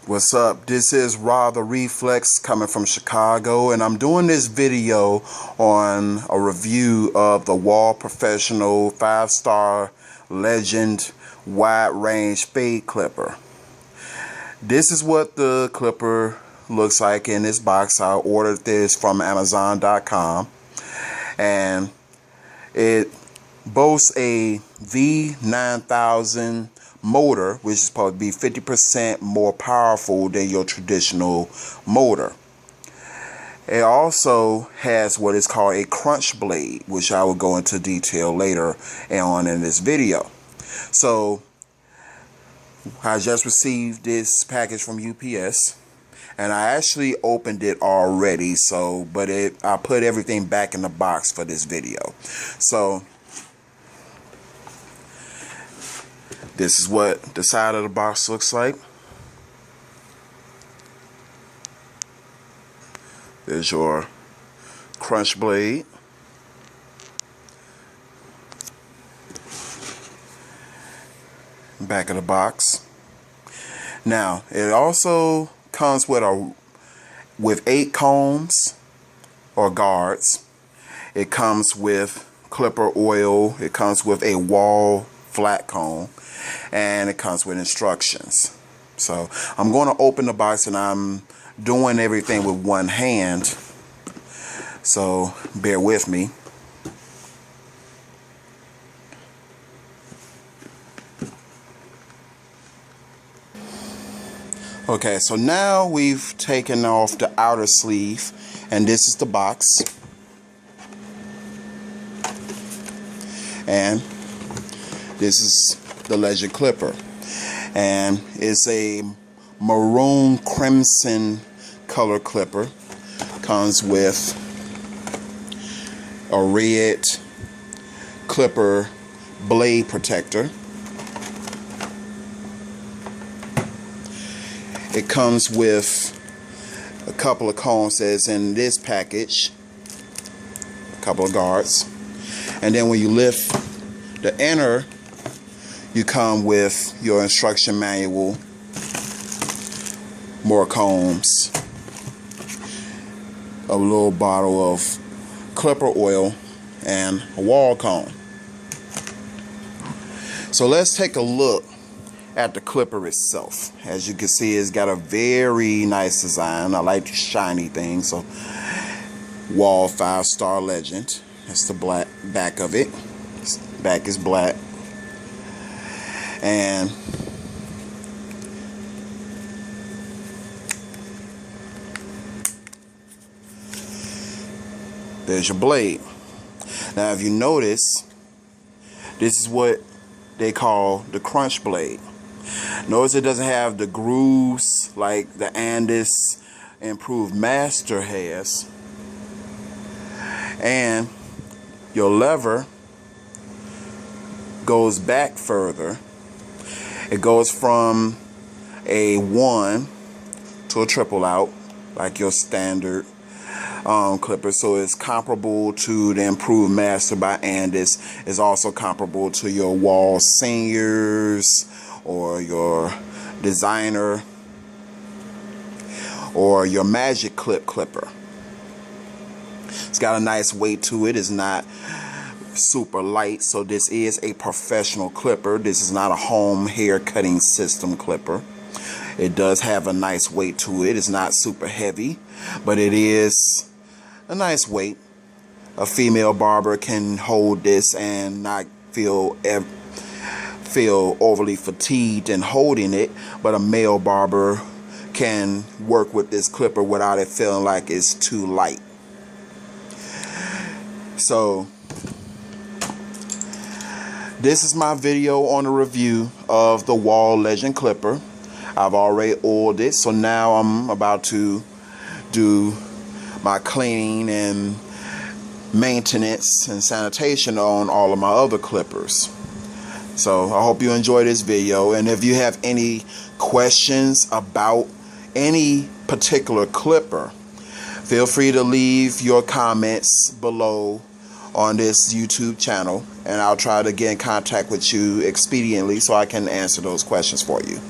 What's up? This is Rah The Reflex coming from Chicago, and I'm doing this video on a review of the Wahl Professional 5-star Legend wide range fade clipper. This is what the clipper looks like in this box. I ordered this from Amazon.com, and it boasts a V9000 motor, which is supposed to be 50% more powerful than your traditional motor. It also has what is called a crunch blade, which I will go into detail later on in this video. So I just received this package from UPS, and I actually opened it already, but I put everything back in the box for this video. So this is what the side of the box looks like. There's your crunch blade. Back of the box. Now, it also comes with 8 combs or guards. It comes with clipper oil. It comes with a Wahl flat comb, and it comes with instructions. So I'm going to open the box, and I'm doing everything with one hand, so bear with me. Okay, so now we've taken off the outer sleeve, and this is the box, and this is the Legend clipper, and it's a maroon crimson color clipper. Comes with a red clipper blade protector. It comes with a couple of combs that's in this package, a couple of guards, and then when you lift the inner, you come with your instruction manual, more combs, a little bottle of clipper oil, and a Wahl comb. So let's take a look at the clipper itself. As you can see, it's got a very nice design. I like the shiny thing. So Wahl 5-star Legend. That's the black back of it. Back is black. And there's your blade. Now if you notice, this is what they call the crunch blade. Notice it doesn't have the grooves like the Andis Improved Master has. And your lever goes back further. It goes from a 1 to a triple out, like your standard clipper. So it's comparable to the Improved Master by Andis. It's also comparable to your Wahl Seniors or your Designer or your Magic Clip clipper. It's got a nice weight to it. It's not super light, so this is a professional clipper. This is not a home hair cutting system clipper. It does have a nice weight to it. It's not super heavy, but it is a nice weight. A female barber can hold this and not feel overly fatigued in holding it, but a male barber can work with this clipper without it feeling like it's too light. So this is my video on a review of the Wahl Legend clipper. I've already oiled it, so now I'm about to do my cleaning and maintenance and sanitation on all of my other clippers. So I hope you enjoy this video, and if you have any questions about any particular clipper, feel free to leave your comments below on this YouTube channel, and I'll try to get in contact with you expediently so I can answer those questions for you.